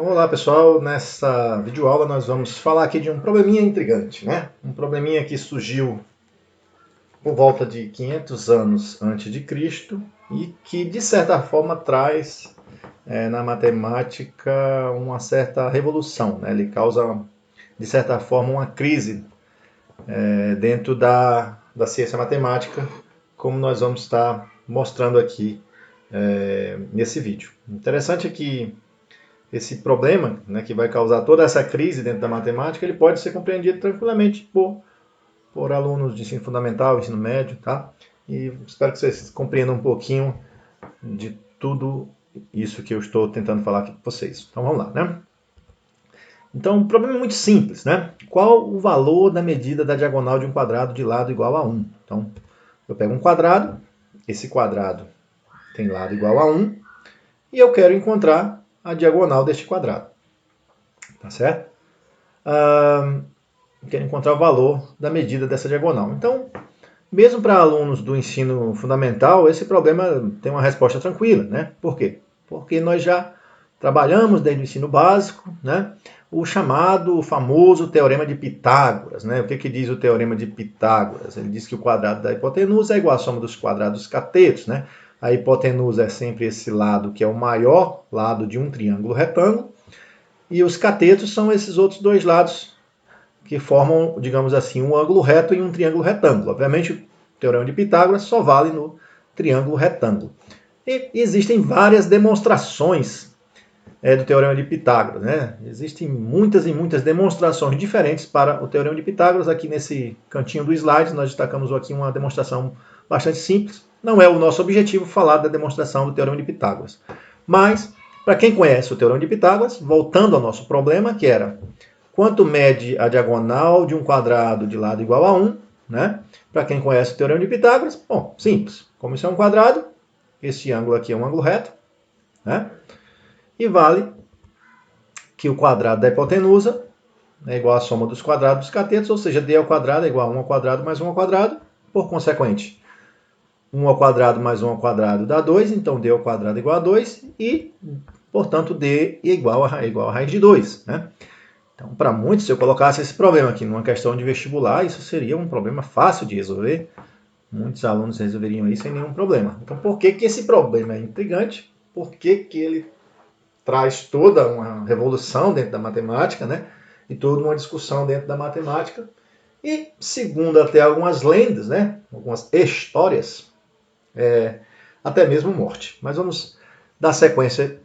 Então, olá pessoal, nessa videoaula nós vamos falar aqui de um probleminha intrigante, né? Um probleminha que surgiu por volta de 500 anos antes de Cristo e que de certa forma traz na matemática uma certa revolução, né? Ele causa de certa forma uma crise dentro da ciência matemática, como nós vamos estar mostrando aqui nesse vídeo. O interessante é que esse problema, né, que vai causar toda essa crise dentro da matemática, ele pode ser compreendido tranquilamente por alunos de ensino fundamental, ensino médio, tá? E espero que vocês compreendam um pouquinho de tudo isso que eu estou tentando falar aqui com vocês. Então vamos lá, né? Então, o problema é muito simples, né? Qual o valor da medida da diagonal de um quadrado de lado igual a 1? Então, eu pego um quadrado, esse quadrado tem lado igual a 1, e eu quero encontrar a diagonal deste quadrado. Tá certo? Quero encontrar o valor da medida dessa diagonal. Então, mesmo para alunos do ensino fundamental, esse problema tem uma resposta tranquila, né? Por quê? Porque nós já trabalhamos desde o ensino básico, né? O chamado, famoso Teorema de Pitágoras, né? O que diz o Teorema de Pitágoras? Ele diz que o quadrado da hipotenusa é igual à soma dos quadrados dos catetos, né? A hipotenusa é sempre esse lado que é o maior lado de um triângulo retângulo, e os catetos são esses outros dois lados que formam, digamos assim, um ângulo reto e um triângulo retângulo. Obviamente, o Teorema de Pitágoras só vale no triângulo retângulo. E existem várias demonstrações do Teorema de Pitágoras, né? Existem muitas e muitas demonstrações diferentes para o Teorema de Pitágoras. Aqui nesse cantinho do slide, nós destacamos aqui uma demonstração bastante simples. Não é o nosso objetivo falar da demonstração do Teorema de Pitágoras. Mas, para quem conhece o Teorema de Pitágoras, voltando ao nosso problema, que era quanto mede a diagonal de um quadrado de lado igual a 1, né? Para quem conhece o Teorema de Pitágoras, bom, simples. Como isso é um quadrado, este ângulo aqui é um ângulo reto, né? E vale que o quadrado da hipotenusa é igual à soma dos quadrados dos catetos, ou seja, d ao quadrado é igual a 1 ao quadrado mais 1 ao quadrado. Por consequente, 1 ao quadrado mais 1 ao quadrado dá 2, então d ao quadrado é igual a 2 e, portanto, d é igual a raiz de 2, né? Então, para muitos, se eu colocasse esse problema aqui numa questão de vestibular, isso seria um problema fácil de resolver. Muitos alunos resolveriam isso sem nenhum problema. Então, por que esse problema é intrigante? Por que ele traz toda uma revolução dentro da matemática, né? E toda uma discussão dentro da matemática? E, segundo até algumas lendas, né? Algumas histórias, até mesmo morte. Mas vamos dar sequência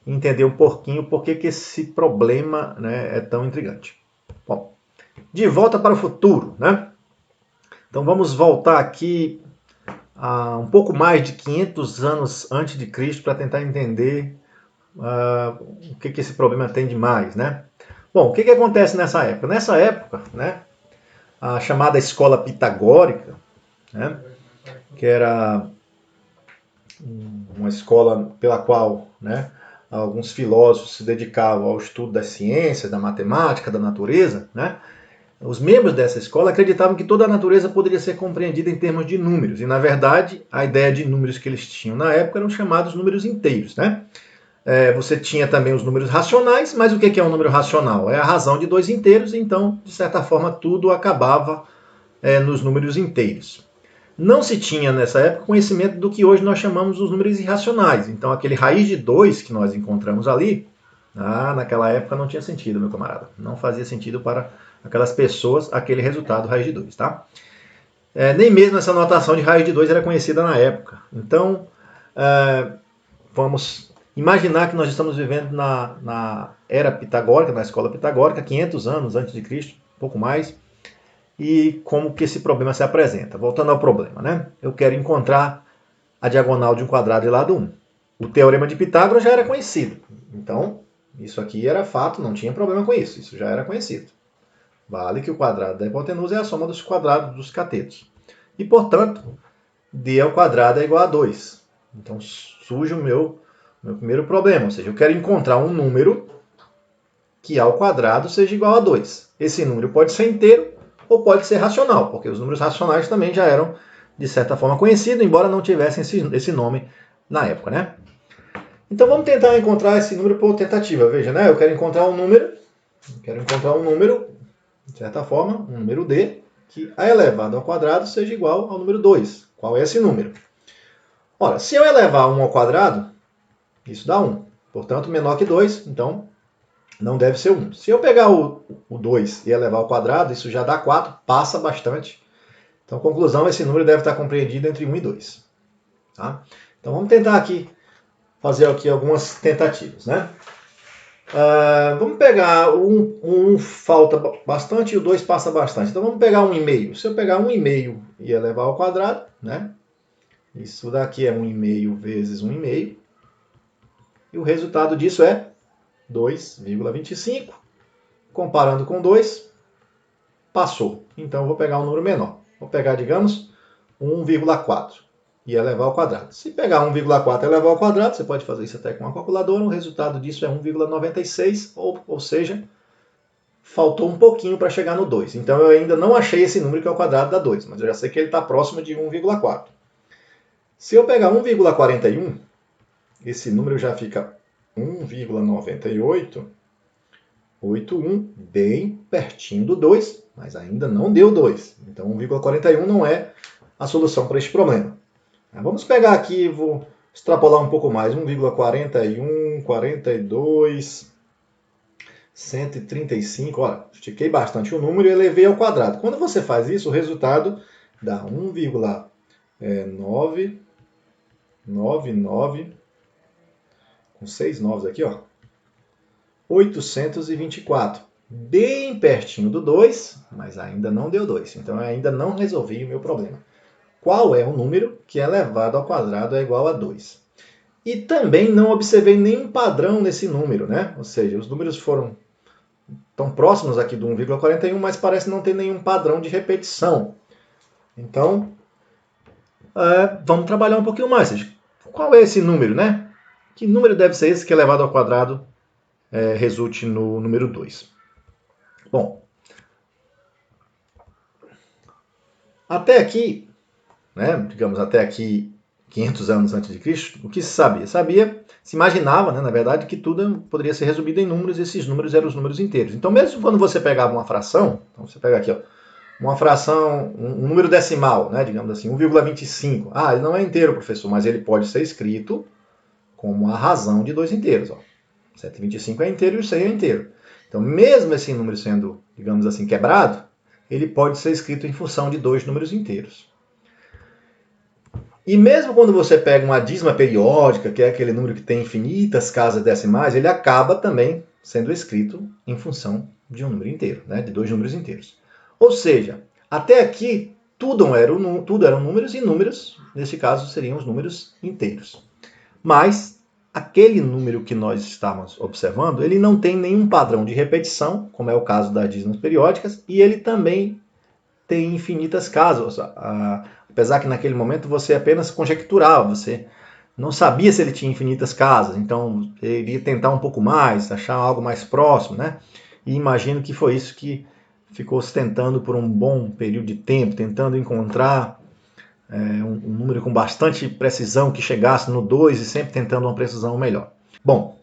entender um pouquinho por que esse problema, né, é tão intrigante. Bom, de volta para o futuro, né? Então vamos voltar aqui a um pouco mais de 500 anos antes de Cristo para tentar entender o que esse problema tem de mais, né? Bom, o que acontece nessa época? Nessa época, né, a chamada escola pitagórica, né, que era uma escola pela qual, né, alguns filósofos se dedicavam ao estudo da ciência, da matemática, da natureza, né? Os membros dessa escola acreditavam que toda a natureza poderia ser compreendida em termos de números. E, na verdade, a ideia de números que eles tinham na época eram chamados números inteiros, né? Você tinha também os números racionais, mas o que é um número racional? É a razão de dois inteiros, então, de certa forma, tudo acabava nos números inteiros. Não se tinha nessa época conhecimento do que hoje nós chamamos os números irracionais. Então, aquele raiz de 2 que nós encontramos ali, naquela época não tinha sentido, meu camarada. Não fazia sentido para aquelas pessoas aquele resultado raiz de 2, tá? Nem mesmo essa notação de raiz de 2 era conhecida na época. Então, vamos imaginar que nós estamos vivendo na era pitagórica, na escola pitagórica, 500 anos antes de Cristo, um pouco mais. E como que esse problema se apresenta. Voltando ao problema, né? Eu quero encontrar a diagonal de um quadrado de lado 1. O Teorema de Pitágoras já era conhecido. Então, isso aqui era fato, não tinha problema com isso. Isso já era conhecido. Vale que o quadrado da hipotenusa é a soma dos quadrados dos catetos. E, portanto, d ao quadrado é igual a 2. Então, surge o meu primeiro problema. Ou seja, eu quero encontrar um número que ao quadrado seja igual a 2. Esse número pode ser inteiro ou pode ser racional, porque os números racionais também já eram, de certa forma, conhecidos, embora não tivessem esse nome na época, né? Então vamos tentar encontrar esse número por tentativa. Veja, né? Eu quero encontrar um número, de certa forma, um número D, que a elevado ao quadrado seja igual ao número 2. Qual é esse número? Ora, se eu elevar 1 ao quadrado, isso dá 1. Portanto, menor que 2, então não deve ser 1. Se eu pegar o 2 e elevar ao quadrado, isso já dá 4, passa bastante. Então, conclusão, esse número deve estar compreendido entre 1 e 2. Tá? Então, vamos tentar aqui fazer aqui algumas tentativas, né? Vamos pegar o 1 falta bastante e o 2 passa bastante. Então, vamos pegar 1,5. Se eu pegar 1,5 e elevar ao quadrado, né? Isso daqui é 1,5 vezes 1,5. E o resultado disso é 2,25. Comparando com 2, passou. Então, eu vou pegar um número menor. Vou pegar, digamos, 1,4 e elevar ao quadrado. Se pegar 1,4 e elevar ao quadrado, você pode fazer isso até com uma calculadora, o resultado disso é 1,96, ou seja, faltou um pouquinho para chegar no 2. Então, eu ainda não achei esse número que é o quadrado da 2, mas eu já sei que ele está próximo de 1,4. Se eu pegar 1,41, esse número já fica 1,9881, bem pertinho do 2, mas ainda não deu 2. Então 1,41 não é a solução para este problema. Vamos pegar aqui, vou extrapolar um pouco mais, 1,41, 42, 135, olha, estiquei bastante o número e elevei ao quadrado. Quando você faz isso, o resultado dá 1,999, com 6 novos aqui, ó, 824. Bem pertinho do 2, mas ainda não deu 2. Então, eu ainda não resolvi o meu problema. Qual é o número que elevado ao quadrado é igual a 2? E também não observei nenhum padrão nesse número, né? Ou seja, os números foram tão próximos aqui do 1,41, mas parece não ter nenhum padrão de repetição. Então, vamos trabalhar um pouquinho mais. Ou seja, qual é esse número, né? Que número deve ser esse que elevado ao quadrado resulte no número 2? Bom, até aqui, né, digamos até aqui 500 anos antes de Cristo, o que se sabia? Se imaginava, né, na verdade, que tudo poderia ser resumido em números e esses números eram os números inteiros. Então, mesmo quando você pegava uma fração, então você pega aqui, ó, uma fração, um número decimal, né, digamos assim, 1,25. Ele não é inteiro, professor, mas ele pode ser escrito como a razão de dois inteiros. Ó. 725 é inteiro e o 100 é inteiro. Então, mesmo esse número sendo, digamos assim, quebrado, ele pode ser escrito em função de dois números inteiros. E mesmo quando você pega uma dízima periódica, que é aquele número que tem infinitas casas decimais, ele acaba também sendo escrito em função de um número inteiro, né? De dois números inteiros. Ou seja, até aqui tudo eram números e números, nesse caso, seriam os números inteiros. Mas aquele número que nós estamos observando, ele não tem nenhum padrão de repetição, como é o caso das dízimas periódicas, e ele também tem infinitas casas. Apesar que naquele momento você apenas conjecturava, você não sabia se ele tinha infinitas casas, então ele iria tentar um pouco mais, achar algo mais próximo, né? E imagino que foi isso que ficou se tentando por um bom período de tempo, tentando encontrar um número com bastante precisão que chegasse no 2 e sempre tentando uma precisão melhor. Bom,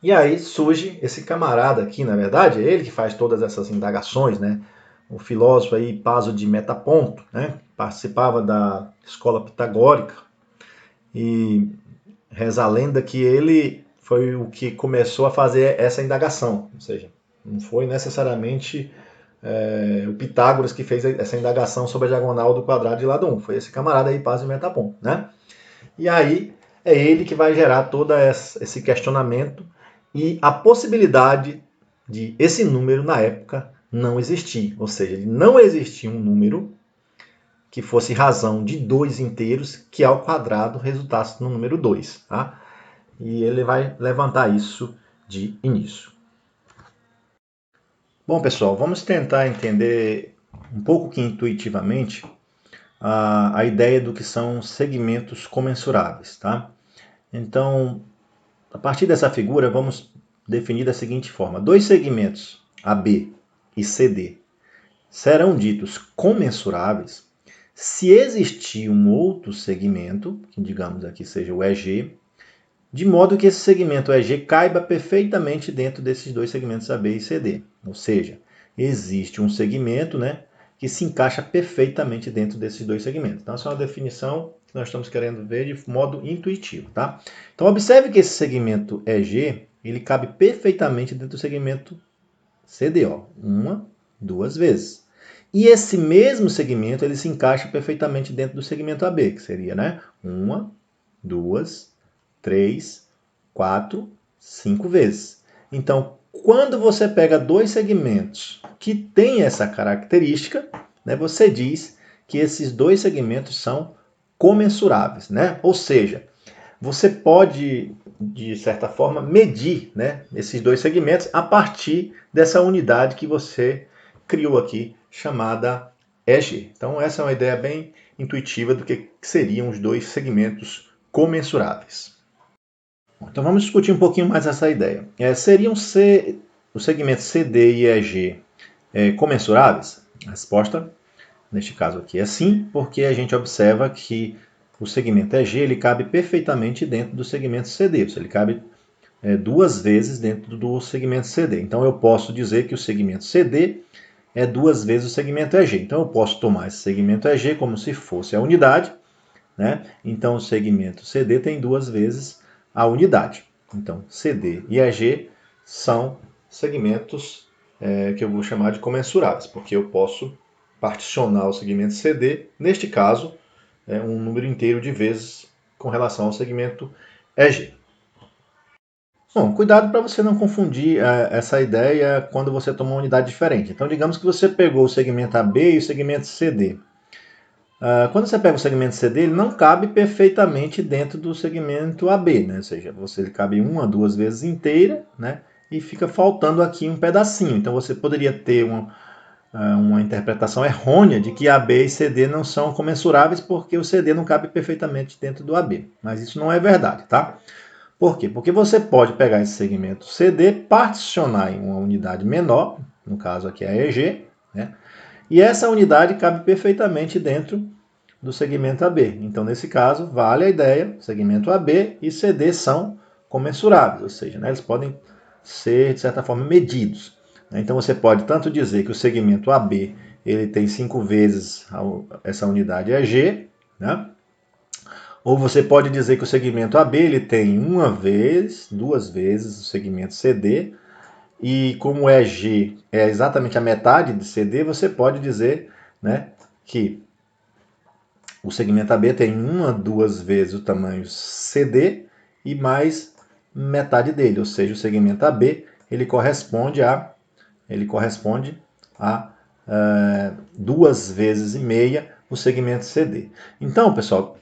e aí surge esse camarada aqui, na verdade, é ele que faz todas essas indagações, né? O filósofo aí, Paso de Metaponto, né? Participava da escola pitagórica e reza a lenda que ele foi o que começou a fazer essa indagação, ou seja, não foi necessariamente o Pitágoras que fez essa indagação sobre a diagonal do quadrado de lado 1, foi esse camarada aí, Paso de Metaponto, né? E aí é ele que vai gerar todo esse questionamento e a possibilidade de esse número na época não existir, ou seja, ele não existia um número que fosse razão de dois inteiros que ao quadrado resultasse no número 2. Tá? E ele vai levantar isso de início. Bom, pessoal, vamos tentar entender um pouco que intuitivamente a ideia do que são segmentos comensuráveis. Tá? Então, a partir dessa figura, vamos definir da seguinte forma. Dois segmentos, AB e CD, serão ditos comensuráveis se existir um outro segmento, que digamos aqui seja o EG, de modo que esse segmento EG caiba perfeitamente dentro desses dois segmentos AB e CD. Ou seja, existe um segmento, né, que se encaixa perfeitamente dentro desses dois segmentos. Então, essa é uma definição que nós estamos querendo ver de modo intuitivo. Tá? Então, observe que esse segmento EG, ele cabe perfeitamente dentro do segmento CD, ó, uma, duas vezes. E esse mesmo segmento, ele se encaixa perfeitamente dentro do segmento AB, que seria, né, uma, duas, 3, 4, 5 vezes. Então, quando você pega dois segmentos que têm essa característica, né, você diz que esses dois segmentos são comensuráveis, né? Ou seja, você pode, de certa forma, medir, né, esses dois segmentos a partir dessa unidade que você criou aqui, chamada EG. Então, essa é uma ideia bem intuitiva do que seriam os dois segmentos comensuráveis. Então vamos discutir um pouquinho mais essa ideia. Seriam os segmentos CD e EG comensuráveis? A resposta, neste caso aqui, é sim, porque a gente observa que o segmento EG ele cabe perfeitamente dentro do segmento CD, ou seja, ele cabe duas vezes dentro do segmento CD. Então eu posso dizer que o segmento CD é duas vezes o segmento EG. Então eu posso tomar esse segmento EG como se fosse a unidade, né? Então o segmento CD tem duas vezes a unidade. Então, CD e EG são segmentos que eu vou chamar de comensuráveis, porque eu posso particionar o segmento CD, neste caso, um número inteiro de vezes com relação ao segmento EG. Bom, cuidado para você não confundir essa ideia quando você toma uma unidade diferente. Então, digamos que você pegou o segmento AB e o segmento CD. Quando você pega o segmento CD, ele não cabe perfeitamente dentro do segmento AB, né? Ou seja, ele cabe uma, duas vezes inteira, né? E fica faltando aqui um pedacinho. Então você poderia ter uma interpretação errônea de que AB e CD não são comensuráveis porque o CD não cabe perfeitamente dentro do AB. Mas isso não é verdade, tá? Por quê? Porque você pode pegar esse segmento CD, particionar em uma unidade menor, no caso aqui é a EG, né? E essa unidade cabe perfeitamente dentro do segmento AB. Então, nesse caso, vale a ideia, segmento AB e CD são comensuráveis, ou seja, né, eles podem ser, de certa forma, medidos. Então, você pode tanto dizer que o segmento AB ele tem 5 vezes essa unidade EG, né? Ou você pode dizer que o segmento AB ele tem uma vez, duas vezes o segmento CD, e como EG é exatamente a metade de CD, você pode dizer, né, que o segmento AB tem uma, duas vezes o tamanho CD e mais metade dele, ou seja, o segmento AB ele corresponde a duas vezes e meia o segmento CD. Então, pessoal,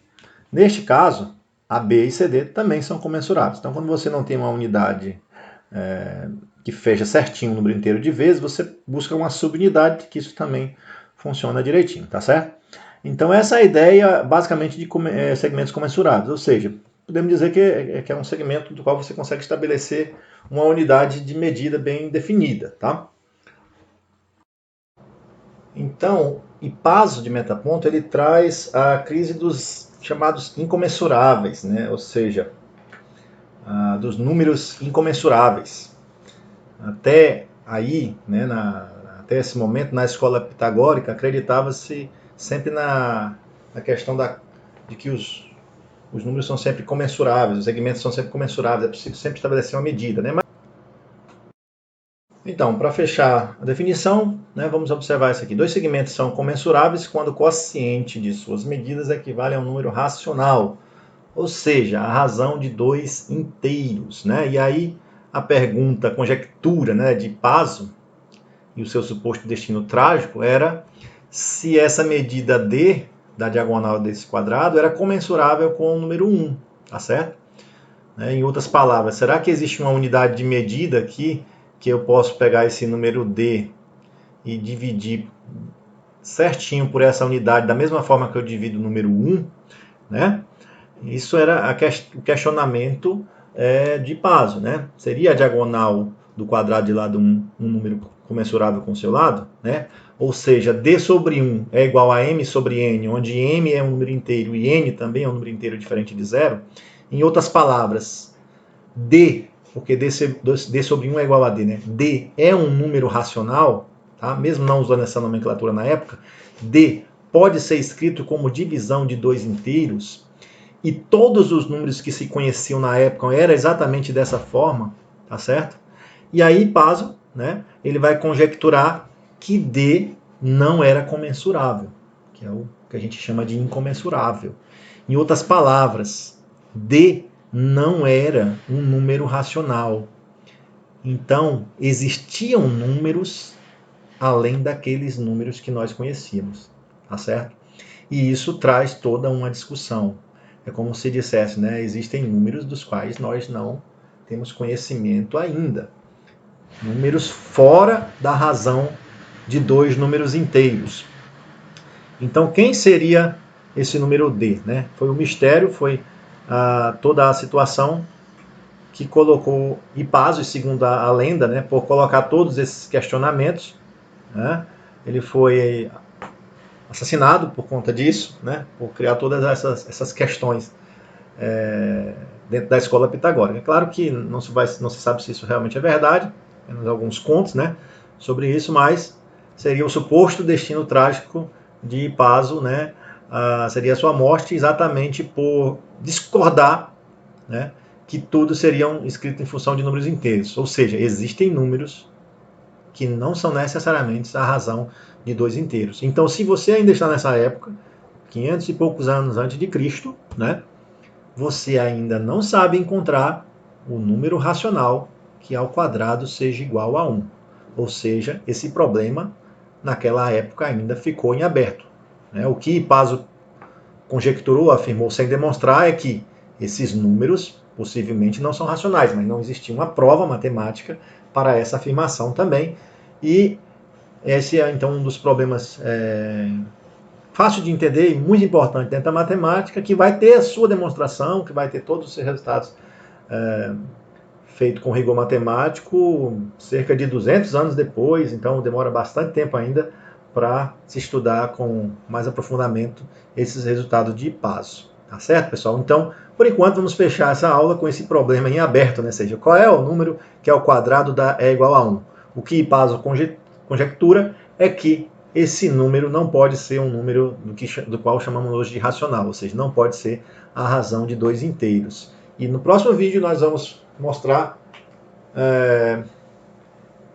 neste caso, AB e CD também são comensuráveis. Então, quando você não tem uma unidade que fecha certinho o número inteiro de vezes, você busca uma subunidade, que isso também funciona direitinho, tá certo? Então essa é a ideia basicamente de segmentos comensuráveis, ou seja, podemos dizer que é um segmento do qual você consegue estabelecer uma unidade de medida bem definida, tá? Então, Ipaso de Metaponto ele traz a crise dos chamados incomensuráveis, né? Ou seja, dos números incomensuráveis. Até aí, né, até esse momento, na escola pitagórica, acreditava-se sempre na questão de que os números são sempre comensuráveis, os segmentos são sempre comensuráveis, é preciso sempre estabelecer uma medida. Né? Então, para fechar a definição, né, vamos observar isso aqui. Dois segmentos são comensuráveis quando o quociente de suas medidas equivale a um número racional, ou seja, a razão de dois inteiros. Né? E aí a pergunta, a conjectura, né, de Paso e o seu suposto destino trágico era se essa medida D da diagonal desse quadrado era comensurável com o número 1, tá certo? Em outras palavras, será que existe uma unidade de medida aqui que eu posso pegar esse número D e dividir certinho por essa unidade da mesma forma que eu divido o número 1, né? Isso era o questionamento de Paso, né? Seria a diagonal do quadrado de lado 1 um número comensurável com o seu lado, né? Ou seja, D sobre 1 é igual a M sobre N, onde M é um número inteiro e N também é um número inteiro diferente de zero. Em outras palavras, D, porque D sobre 1 é igual a D, né? D é um número racional, tá? Mesmo não usando essa nomenclatura na época, D pode ser escrito como divisão de 2 inteiros, e todos os números que se conheciam na época eram exatamente dessa forma, tá certo? E aí Paso, né, ele vai conjecturar que D não era comensurável, que é o que a gente chama de incomensurável. Em outras palavras, D não era um número racional. Então, existiam números além daqueles números que nós conhecíamos, tá certo? E isso traz toda uma discussão. É como se dissesse, né, existem números dos quais nós não temos conhecimento ainda. Números fora da razão de 2 números inteiros. Então, quem seria esse número D? Né? Foi o mistério, foi toda a situação que colocou Hipasos, segundo a lenda, né, por colocar todos esses questionamentos, né, ele foi assassinado por conta disso, né, por criar todas essas questões dentro da escola pitagórica. É claro que não se sabe se isso realmente é verdade, temos alguns contos, né, sobre isso, mas seria o suposto destino trágico de Hipaso, né, seria a sua morte exatamente por discordar, né, que tudo seriam escritos em função de números inteiros. Ou seja, existem números que não são necessariamente a razão de 2 inteiros. Então, se você ainda está nessa época, 500 e poucos anos antes de Cristo, né, você ainda não sabe encontrar o número racional que ao quadrado seja igual a 1. Ou seja, esse problema naquela época ainda ficou em aberto. O que Hipaso conjecturou, afirmou sem demonstrar, é que esses números possivelmente não são racionais, mas não existia uma prova matemática para essa afirmação também. E esse é então um dos problemas fácil de entender e muito importante dentro da matemática, que vai ter a sua demonstração, que vai ter todos os seus resultados feito com rigor matemático cerca de 200 anos depois, então demora bastante tempo ainda para se estudar com mais aprofundamento esses resultados de Hipaso. Tá certo, pessoal? Então, por enquanto, vamos fechar essa aula com esse problema em aberto, né? Ou seja, qual é o número que ao quadrado é igual a 1? O que Hipaso conjectura é que esse número não pode ser um número do qual chamamos hoje de racional, ou seja, não pode ser a razão de 2 inteiros. E no próximo vídeo nós vamos mostrar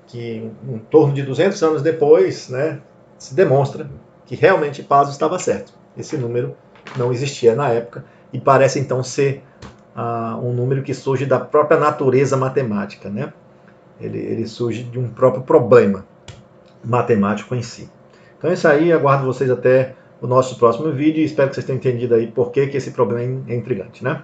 que em torno de 200 anos depois, né, se demonstra que realmente Hipaso estava certo. Esse número não existia na época e parece então ser um número que surge da própria natureza matemática, né? Ele surge de um próprio problema matemático em si. Então é isso aí, aguardo vocês até o nosso próximo vídeo e espero que vocês tenham entendido aí por que esse problema é intrigante, né?